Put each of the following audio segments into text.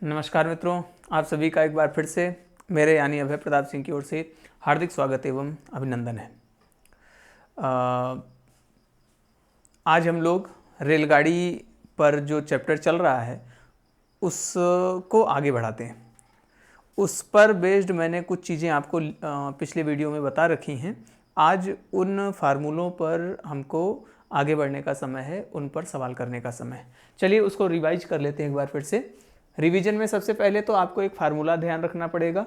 नमस्कार मित्रों, आप सभी का एक बार फिर से मेरे यानी अभय प्रताप सिंह की ओर से हार्दिक स्वागत एवं अभिनंदन है। आज हम लोग रेलगाड़ी पर जो चैप्टर चल रहा है उसको आगे बढ़ाते हैं। उस पर बेस्ड मैंने कुछ चीज़ें आपको पिछले वीडियो में बता रखी हैं। आज उन फार्मूलों पर हमको आगे बढ़ने का समय है, उन पर सवाल करने का समय है। चलिए उसको रिवाइज कर लेते हैं एक बार फिर से। रिवीजन में सबसे पहले तो आपको एक फार्मूला ध्यान रखना पड़ेगा,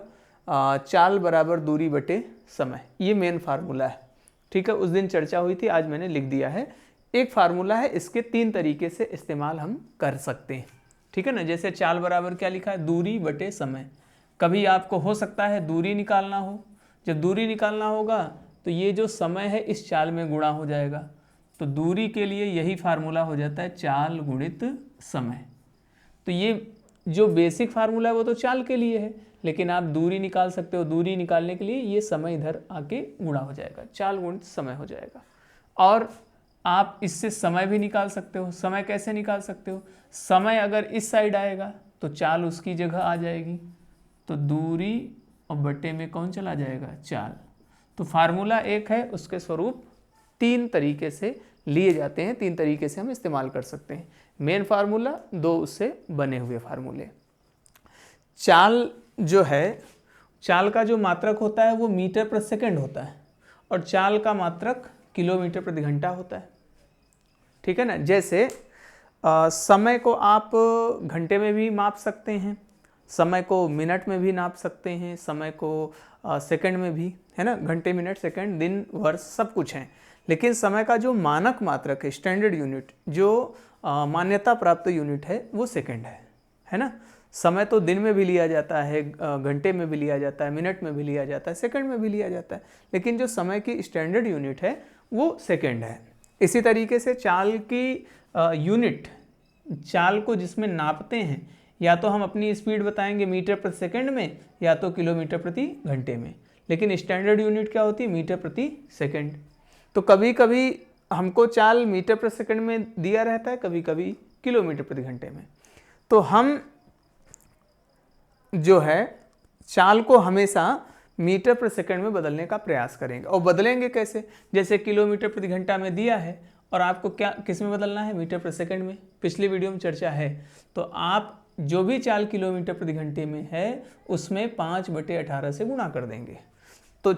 चाल बराबर दूरी बटे समय। ये मेन फार्मूला है, ठीक है। उस दिन चर्चा हुई थी, आज मैंने लिख दिया है। एक फार्मूला है, इसके 3 तरीके से इस्तेमाल हम कर सकते हैं, ठीक है ना। जैसे चाल बराबर क्या लिखा है, दूरी बटे समय। कभी आपको हो सकता है दूरी निकालना हो, जब दूरी निकालना होगा तो ये जो समय है इस चाल में गुणा हो जाएगा। तो दूरी के लिए यही फार्मूला हो जाता है, चाल गुणित समय। तो ये जो बेसिक फार्मूला है वो तो चाल के लिए है, लेकिन आप दूरी निकाल सकते हो। दूरी निकालने के लिए ये समय इधर आके गुणा हो जाएगा, चाल गुणित समय हो जाएगा। और आप इससे समय भी निकाल सकते हो। समय कैसे निकाल सकते हो, समय अगर इस साइड आएगा तो चाल उसकी जगह आ जाएगी, तो दूरी और बटे में कौन चला जाएगा, चाल। तो फार्मूला एक है, उसके स्वरूप 3 तरीके से लिए जाते हैं, 3 तरीके से हम इस्तेमाल कर सकते हैं। मेन फार्मूला, 2 उससे बने हुए फार्मूले। चाल जो है, चाल का जो मात्रक होता है वो मीटर प्रति सेकंड होता है, और चाल का मात्रक किलोमीटर प्रति घंटा होता है, ठीक है ना। जैसे समय को आप घंटे में भी माप सकते हैं, समय को मिनट में भी नाप सकते हैं, समय को सेकंड में भी, है ना। घंटे, मिनट, सेकंड, दिन, वर्ष सब कुछ है। लेकिन समय का जो मानक मात्रक है, स्टैंडर्ड यूनिट, जो मान्यता प्राप्त यूनिट है, वो सेकंड है ना। समय तो दिन में भी लिया जाता है, घंटे में भी लिया जाता है, मिनट में भी लिया जाता है, सेकंड में भी लिया जाता है, लेकिन जो समय की स्टैंडर्ड यूनिट है वो सेकंड है। इसी तरीके से चाल की यूनिट, चाल को जिसमें नापते हैं, या तो हम अपनी स्पीड बताएंगे मीटर प्रति सेकंड में, या तो किलोमीटर प्रति घंटे में, लेकिन स्टैंडर्ड यूनिट क्या होती है, मीटर प्रति सेकंड। तो कभी कभी हमको चाल मीटर प्रति सेकंड में दिया रहता है, कभी कभी किलोमीटर प्रति घंटे में। तो हम जो है चाल को हमेशा मीटर प्रति सेकंड में बदलने का प्रयास करेंगे। और बदलेंगे कैसे, जैसे किलोमीटर प्रति घंटा में दिया है और आपको क्या किस में बदलना है, मीटर प्रति सेकंड में। पिछली वीडियो में चर्चा है। तो आप जो भी चाल किलोमीटर प्रति घंटे में है उसमें 5/18 से गुणा कर देंगे। तो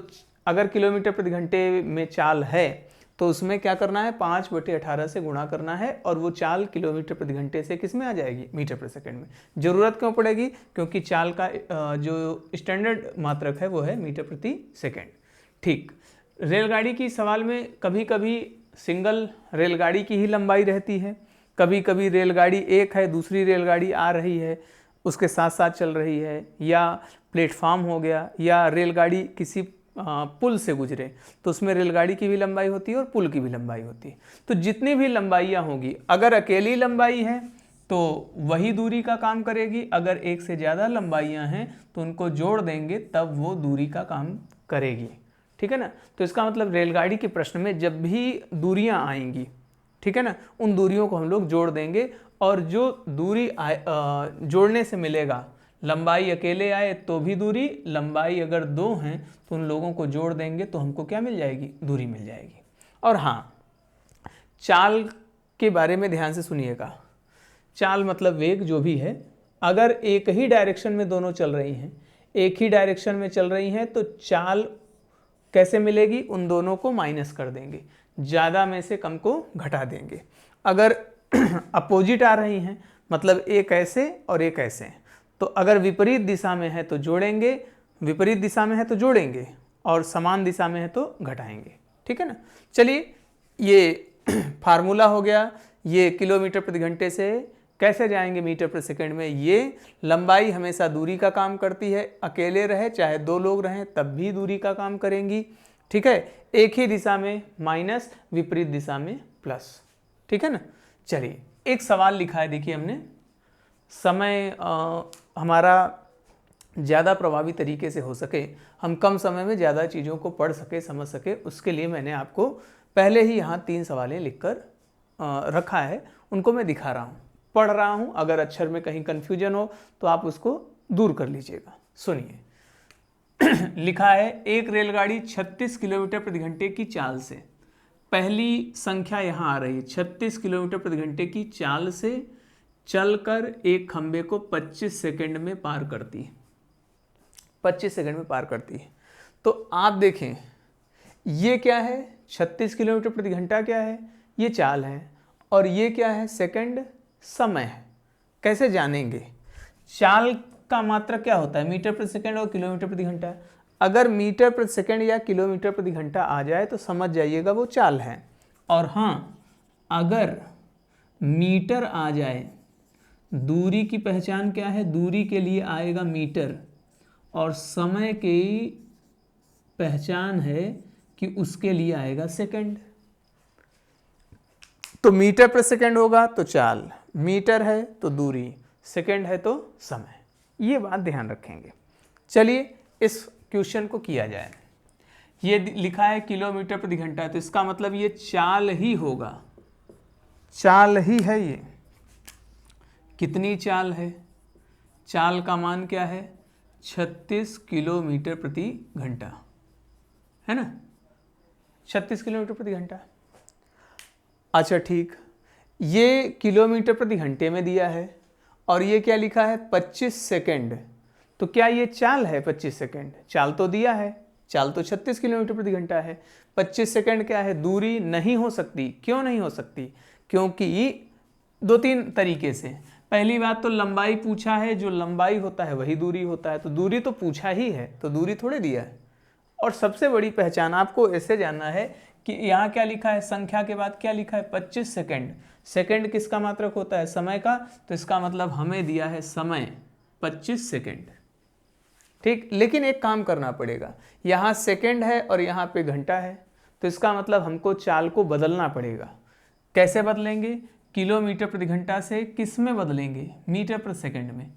अगर किलोमीटर प्रति घंटे में चाल है तो उसमें क्या करना है, 5/18 से गुणा करना है, और वो चाल किलोमीटर प्रति घंटे से किस में आ जाएगी, मीटर प्रति सेकंड में। जरूरत क्यों पड़ेगी, क्योंकि चाल का जो स्टैंडर्ड मात्रक है वो है मीटर प्रति सेकंड। ठीक, रेलगाड़ी की सवाल में कभी कभी सिंगल रेलगाड़ी की ही लंबाई रहती है, कभी कभी रेलगाड़ी एक है, दूसरी रेलगाड़ी आ रही है उसके साथ साथ चल रही है, या प्लेटफार्म हो गया, या रेलगाड़ी किसी पुल से गुजरे तो उसमें रेलगाड़ी की भी लंबाई होती है और पुल की भी लंबाई होती है। तो जितनी भी लंबाइयाँ होंगी, अगर अकेली लंबाई है तो वही दूरी का काम करेगी, अगर एक से ज़्यादा लंबाइयाँ हैं तो उनको जोड़ देंगे तब वो दूरी का काम करेगी, ठीक है ना। तो इसका मतलब रेलगाड़ी के प्रश्न में जब भी दूरियाँ आएंगी, ठीक है ना, उन दूरियों को हम लोग जोड़ देंगे, और जो दूरी जोड़ने से मिलेगा, लंबाई अकेले आए तो भी दूरी, लंबाई अगर 2 हैं तो उन लोगों को जोड़ देंगे तो हमको क्या मिल जाएगी, दूरी मिल जाएगी। और हाँ, चाल के बारे में ध्यान से सुनिएगा। चाल मतलब वेग जो भी है, अगर एक ही डायरेक्शन में दोनों चल रही हैं, एक ही डायरेक्शन में चल रही हैं, तो चाल कैसे मिलेगी, उन दोनों को माइनस कर देंगे, ज़्यादा में से कम को घटा देंगे। अगर अपोजिट आ रही हैं, मतलब एक ऐसे और एक ऐसे, तो अगर विपरीत दिशा में है तो जोड़ेंगे, विपरीत दिशा में है तो जोड़ेंगे, और समान दिशा में है तो घटाएंगे, ठीक है ना। चलिए, ये फार्मूला हो गया। ये किलोमीटर प्रति घंटे से कैसे जाएंगे मीटर प्रति सेकंड में। ये लंबाई हमेशा दूरी का काम करती है, अकेले रहे चाहे 2 लोग रहें तब भी दूरी का काम करेंगी, ठीक है। एक ही दिशा में माइनस, विपरीत दिशा में प्लस, ठीक है ना। चलिए, एक सवाल लिखा है, देखिए हमने, समय हमारा ज़्यादा प्रभावी तरीके से हो सके, हम कम समय में ज़्यादा चीज़ों को पढ़ सके, समझ सके, उसके लिए मैंने आपको पहले ही यहाँ 3 सवालें लिखकर रखा है, उनको मैं दिखा रहा हूँ। पढ़ रहा हूँ, अगर अक्षर में कहीं कन्फ्यूजन हो तो आप उसको दूर कर लीजिएगा। सुनिए, लिखा है एक रेलगाड़ी 36 किलोमीटर प्रति घंटे की चाल से, पहली संख्या यहाँ आ रही है, 36 किलोमीटर प्रति घंटे की चाल से चलकर एक खंबे को 25 सेकंड में पार करती है, 25 सेकंड में पार करती है। तो आप देखें ये क्या है, 36 किलोमीटर प्रति घंटा क्या है, ये चाल है, और ये क्या है, सेकंड समय है। कैसे जानेंगे? चाल का मात्रक क्या होता है, मीटर प्रति सेकंड और किलोमीटर प्रति घंटा। अगर मीटर प्रति सेकंड या किलोमीटर प्रति घंटा आ जाए तो समझ जाइएगा वो चाल है। और हाँ, अगर मीटर आ जाए, दूरी की पहचान क्या है, दूरी के लिए आएगा मीटर, और समय की पहचान है कि उसके लिए आएगा सेकंड। तो मीटर प्रति सेकंड होगा तो चाल, मीटर है तो दूरी, सेकंड है तो समय। ये बात ध्यान रखेंगे। चलिए इस क्वेश्चन को किया जाए। ये लिखा है किलोमीटर प्रति घंटा, तो इसका मतलब ये चाल ही होगा, चाल ही है। ये कितनी चाल है, चाल का मान क्या है, 36 किलोमीटर प्रति घंटा, है ना, 36 किलोमीटर प्रति घंटा। अच्छा ठीक, ये किलोमीटर प्रति घंटे में दिया है, और ये क्या लिखा है, 25 सेकंड। तो क्या ये चाल है 25 सेकंड? चाल तो दिया है, चाल तो 36 किलोमीटर प्रति घंटा है। 25 सेकंड क्या है, दूरी नहीं हो सकती। क्यों नहीं हो सकती? क्योंकि दो तीन तरीके से। पहली बात तो लंबाई पूछा है, जो लंबाई होता है वही दूरी होता है, तो दूरी तो पूछा ही है, तो दूरी थोड़े दिया है। और सबसे बड़ी पहचान आपको ऐसे जानना है कि यहाँ क्या लिखा है, संख्या के बाद क्या लिखा है, 25 सेकंड। सेकंड किसका मात्रक होता है, समय का, तो इसका मतलब हमें दिया है समय 25 सेकंड। ठीक, लेकिन एक काम करना पड़ेगा, यहाँ सेकंड है और यहाँ पे घंटा है, तो इसका मतलब हमको चाल को बदलना पड़ेगा। कैसे बदलेंगे, किलोमीटर प्रति घंटा से किस में बदलेंगे, मीटर प्रति सेकंड में।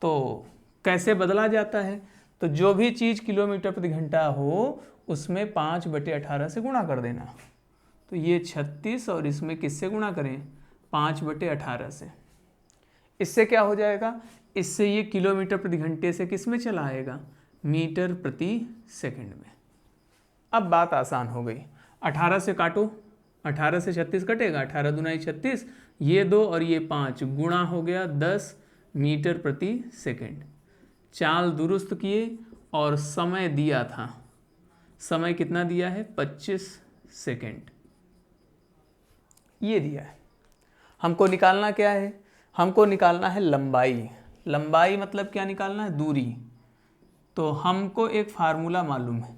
तो कैसे बदला जाता है, तो जो भी चीज़ किलोमीटर प्रति घंटा हो उसमें 5/18 से गुणा कर देना। तो ये 36 और इसमें किससे गुणा करें, 5/18 से। इससे क्या हो जाएगा, इससे ये किलोमीटर प्रति घंटे से किस में चला आएगा, मीटर प्रति सेकंड में। अब बात आसान हो गई, 18 से काटो, 18 से 36 कटेगा, 18 दूना 36, ये 2 और ये 5 गुणा हो गया 10 मीटर प्रति सेकंड। चाल दुरुस्त किए और समय दिया था, समय कितना दिया है, 25 सेकंड ये दिया है। हमको निकालना क्या है, हमको निकालना है लंबाई। लंबाई मतलब क्या निकालना है, दूरी। तो हमको एक फार्मूला मालूम है,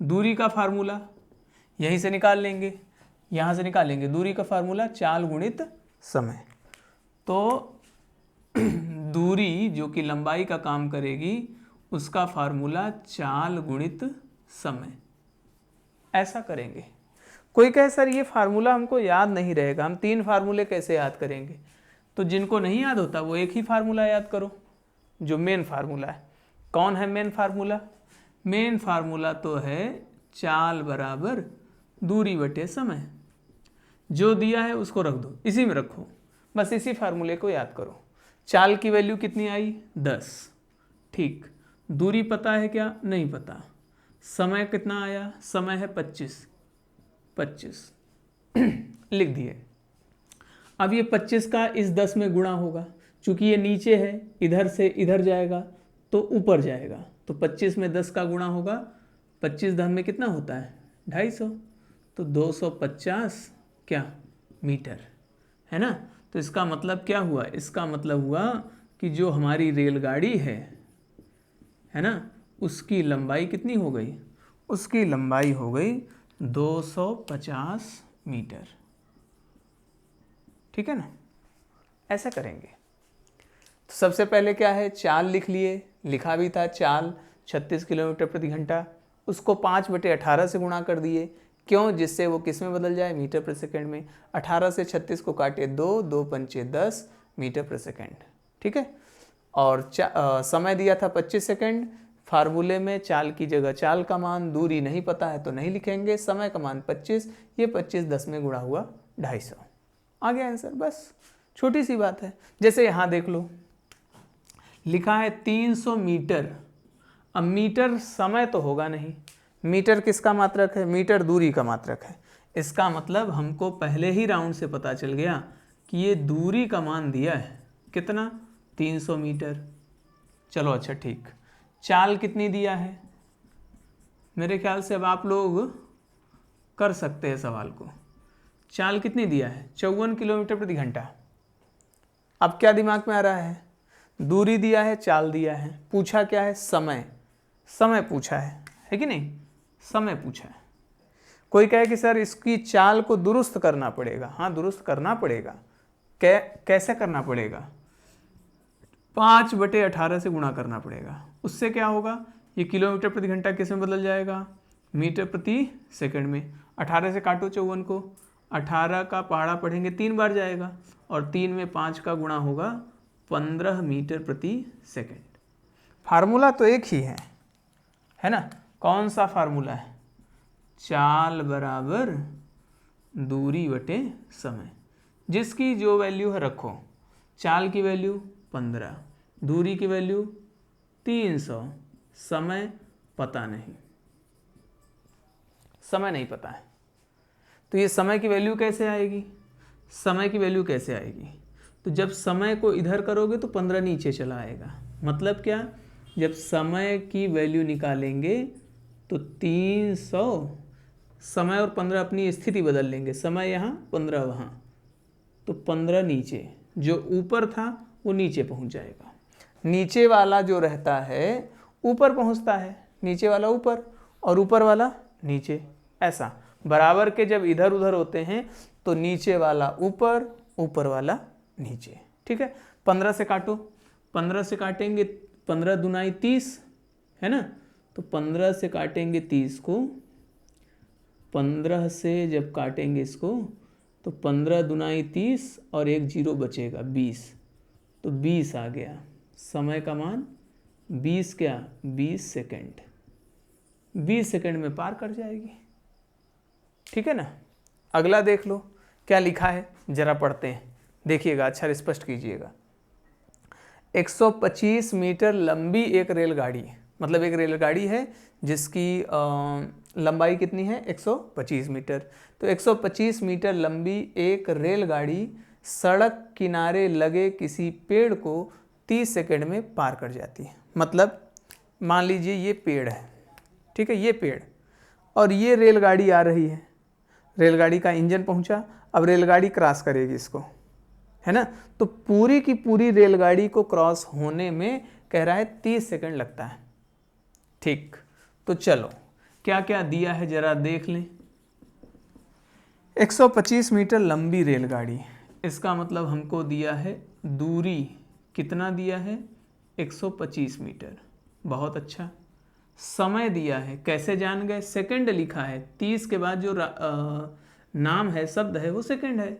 दूरी का फार्मूला यहीं से निकाल लेंगे, यहाँ से निकालेंगे दूरी का फार्मूला, चाल गुणित समय। तो दूरी जो कि लंबाई का काम करेगी उसका फार्मूला चाल गुणित समय। ऐसा करेंगे। कोई कहे सर ये फार्मूला हमको याद नहीं रहेगा, हम 3 फार्मूले कैसे याद करेंगे? तो जिनको नहीं याद होता वो एक ही फार्मूला याद करो, जो मेन फार्मूला है। कौन है मेन फार्मूला? मेन फार्मूला तो है चाल बराबर दूरी बटे समय। जो दिया है उसको रख दो, इसी में रखो, बस इसी फार्मूले को याद करो। चाल की वैल्यू कितनी आई, 10। ठीक, दूरी पता है क्या, नहीं पता। समय कितना आया, समय है 25 लिख दिए। अब ये 25 का इस 10 में गुणा होगा, चूंकि ये नीचे है, इधर से इधर जाएगा तो ऊपर जाएगा, तो 25 में 10 का गुणा होगा, 25 धन में कितना होता है, 250, तो 250 क्या मीटर, है ना। तो इसका मतलब क्या हुआ, इसका मतलब हुआ कि जो हमारी रेलगाड़ी है ना, उसकी लंबाई कितनी हो गई, उसकी लंबाई हो गई 250 मीटर। ठीक है ना, ऐसा करेंगे। तो सबसे पहले क्या है, चाल लिख लिए, लिखा भी था चाल 36 किलोमीटर प्रति घंटा, उसको 5/18 से गुणा कर दिए। क्यों, जिससे वो किस में बदल जाए, मीटर प्रति सेकंड में। 18 से 36 को काटे 2, 2 पंचे 10 मीटर प्रति सेकंड। ठीक है, और समय दिया था 25 सेकंड। फार्मूले में चाल की जगह चाल का मान, दूरी नहीं पता है तो नहीं लिखेंगे, समय का मान 25, ये 25 10 में गुणा हुआ 250। आ गया आंसर, बस छोटी सी बात है। जैसे यहाँ देख लो, लिखा है 300 मीटर। अब मीटर समय तो होगा नहीं, मीटर किसका मात्रक है, मीटर दूरी का मात्रक है। इसका मतलब हमको पहले ही राउंड से पता चल गया कि ये दूरी का मान दिया है कितना, 300 मीटर। चलो अच्छा ठीक, चाल कितनी दिया है, मेरे ख्याल से अब आप लोग कर सकते हैं सवाल को। चाल कितनी दिया है, 54 किलोमीटर प्रति घंटा। अब क्या दिमाग में आ रहा है, दूरी दिया है, चाल दिया है, पूछा क्या है, समय। समय पूछा है कि नहीं, समय पूछा है। कोई कहे कि सर इसकी चाल को दुरुस्त करना पड़ेगा। हाँ दुरुस्त करना पड़ेगा। कैसे करना पड़ेगा, 5/18 से गुणा करना पड़ेगा। उससे क्या होगा, ये किलोमीटर प्रति घंटा किस में बदल जाएगा, मीटर प्रति सेकंड में। 18 से काटो 54 को, 18 का पहाड़ा पढ़ेंगे 3 बार जाएगा, और 3 में 5 का गुणा होगा 15 मीटर प्रति सेकंड। फार्मूला तो एक ही है ना। कौन सा फार्मूला है, चाल बराबर दूरी बटे समय। जिसकी जो वैल्यू है रखो, चाल की वैल्यू 15, दूरी की वैल्यू 300, समय पता नहीं, समय नहीं पता है। तो ये समय की वैल्यू कैसे आएगी, समय की वैल्यू कैसे आएगी, तो जब समय को इधर करोगे तो 15 नीचे चला आएगा। मतलब क्या, जब समय की वैल्यू निकालेंगे तो 300, समय और 15 अपनी स्थिति बदल लेंगे, समय यहाँ 15 वहाँ, तो 15 नीचे, जो ऊपर था वो नीचे पहुँच जाएगा। नीचे वाला जो रहता है ऊपर पहुँचता है, नीचे वाला ऊपर और ऊपर वाला नीचे। ऐसा बराबर के जब इधर उधर होते हैं तो नीचे वाला ऊपर, ऊपर वाला नीचे। ठीक है, 15 से काटो, 15 से काटेंगे 15 दूनाई 30 है ना, तो 15 से काटेंगे 30 को, 15 से जब काटेंगे इसको तो 15 दूनाई 30 और एक जीरो बचेगा 20, तो 20 आ गया। समय का मान 20 क्या, 20 सेकंड। 20 सेकंड में पार कर जाएगी। ठीक है ना। अगला देख लो क्या लिखा है, जरा पढ़ते हैं, देखिएगा, अच्छा स्पष्ट कीजिएगा। 125 मीटर लंबी एक रेलगाड़ी, मतलब एक रेलगाड़ी है जिसकी लंबाई कितनी है, 125 मीटर। तो 125 मीटर लंबी एक रेलगाड़ी सड़क किनारे लगे किसी पेड़ को 30 सेकंड में पार कर जाती है। मतलब मान लीजिए ये पेड़ है, ठीक है, ये पेड़, और ये रेलगाड़ी आ रही है, रेलगाड़ी का इंजन पहुंचा, अब रेलगाड़ी क्रॉस करेगी इसको, है ना। तो पूरी की पूरी रेलगाड़ी को क्रॉस होने में कह रहा है 30 सेकंड लगता है। ठीक, तो चलो क्या क्या दिया है जरा देख लें। 125 मीटर लंबी रेलगाड़ी, इसका मतलब हमको दिया है दूरी, कितना दिया है, 125 मीटर, बहुत अच्छा। समय दिया है, कैसे जान गए, सेकंड लिखा है, 30 के बाद जो नाम है, शब्द है, वो सेकंड है,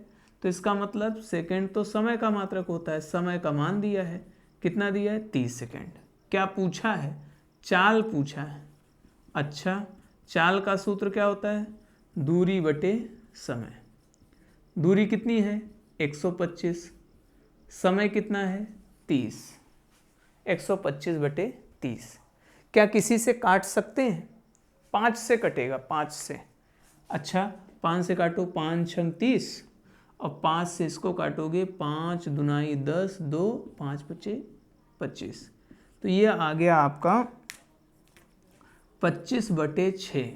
तो इसका मतलब सेकंड तो समय का मात्रक होता है। समय का मान दिया है, कितना दिया है, 30 सेकंड। क्या पूछा है, चाल पूछा है। अच्छा, चाल का सूत्र क्या होता है, दूरी बटे समय। दूरी कितनी है, 125, समय कितना है, 30, 125 बटे 30। क्या किसी से काट सकते हैं, 5 से कटेगा, 5 से। अच्छा, 5 से काटो, 5 छंग 30, और 5 से इसको काटोगे, 5 दूनाई 10, 2 5 पचे 25, तो ये आ गया आपका 25 बटे 6।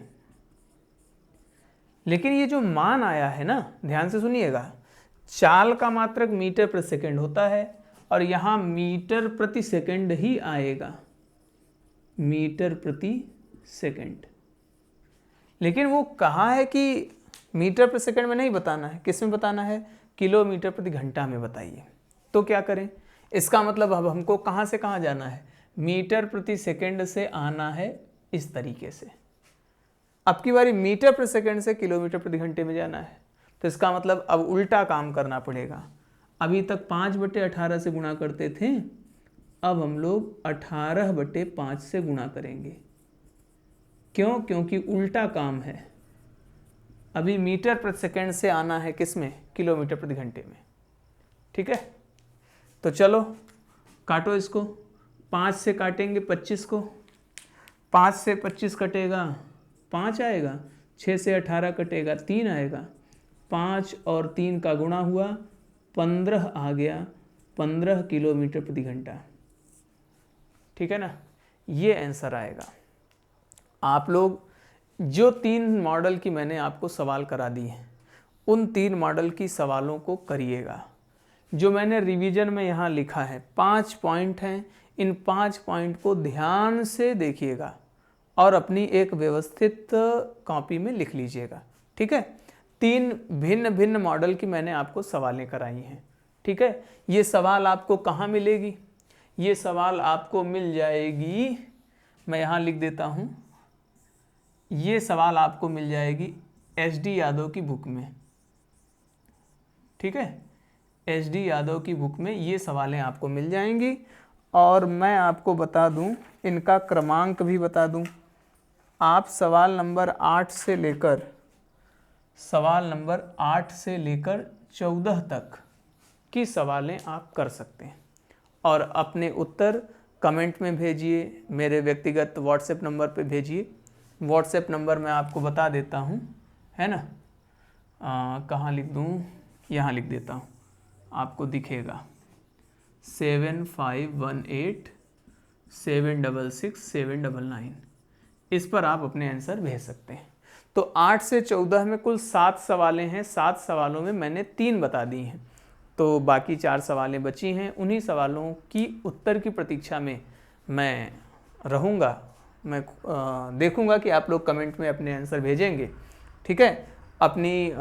लेकिन ये जो मान आया है ना, ध्यान से सुनिएगा, चाल का मात्रक मीटर प्रति सेकंड होता है, और यहाँ मीटर प्रति सेकंड ही आएगा, मीटर प्रति सेकंड। लेकिन वो कहा है कि मीटर प्रति सेकंड में नहीं बताना है, किस में बताना है, किलोमीटर प्रति घंटा में बताइए। तो क्या करें, इसका मतलब अब हमको कहाँ से कहाँ जाना है, मीटर प्रति सेकंड से आना है इस तरीके से। अब की बारी मीटर प्रति सेकंड से किलोमीटर प्रति घंटे में जाना है, तो इसका मतलब अब उल्टा काम करना पड़ेगा। अभी तक 5/18 से गुणा करते थे, अब हम लोग 18/5 से गुणा करेंगे। क्यों, क्योंकि उल्टा काम है। अभी मीटर प्रति सेकंड से आना है किस में, किलोमीटर प्रति घंटे में। ठीक है, तो चलो काटो इसको, 5 से काटेंगे 25 को, 5 से 25 कटेगा 5 आएगा, 6 से 18 कटेगा 3 आएगा, 5 और 3 का गुणा हुआ 15 आ गया, 15 किलोमीटर प्रति घंटा। ठीक है ना, ये आंसर आएगा। आप लोग जो 3 मॉडल की मैंने आपको सवाल करा दी हैं उन 3 मॉडल की सवालों को करिएगा। जो मैंने रिवीजन में यहाँ लिखा है 5 पॉइंट हैं, इन 5 पॉइंट को ध्यान से देखिएगा और अपनी एक व्यवस्थित कॉपी में लिख लीजिएगा। ठीक है, 3 भिन्न भिन्न मॉडल की मैंने आपको सवालें कराई हैं। ठीक है, ये सवाल आपको कहाँ मिलेगी, ये सवाल आपको मिल जाएगी, मैं यहाँ लिख देता हूँ, ये सवाल आपको मिल जाएगी HD यादव की बुक में। ठीक है, HD यादव की बुक में ये सवालें आपको मिल जाएंगी। और मैं आपको बता दूं, इनका क्रमांक भी बता दूं, आप सवाल नंबर 8 से लेकर 14 तक की सवालें आप कर सकते हैं और अपने उत्तर कमेंट में भेजिए, मेरे व्यक्तिगत व्हाट्सएप नंबर पे भेजिए। व्हाट्सएप नंबर मैं आपको बता देता हूँ, है ना, कहाँ लिख दूँ, यहाँ लिख देता हूँ, आपको दिखेगा 7518766799। इस पर आप अपने आंसर भेज सकते हैं। तो 8 से 14 में कुल 7 सवालें हैं, 7 सवालों में मैंने 3 बता दी हैं, तो बाकी 4 सवालें बची हैं। उन्हीं सवालों की उत्तर की प्रतीक्षा में मैं रहूँगा। मैं देखूंगा कि आप लोग कमेंट में अपने आंसर भेजेंगे। ठीक है, अपनी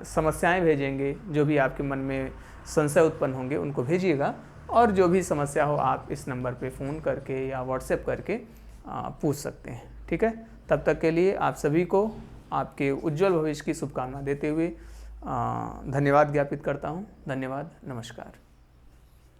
समस्याएं भेजेंगे, जो भी आपके मन में संशय उत्पन्न होंगे उनको भेजिएगा, और जो भी समस्या हो आप इस नंबर पे फ़ोन करके या व्हाट्सएप करके पूछ सकते हैं। ठीक है, तब तक के लिए आप सभी को आपके उज्जवल भविष्य की शुभकामना देते हुए धन्यवाद ज्ञापित करता हूँ। धन्यवाद, नमस्कार।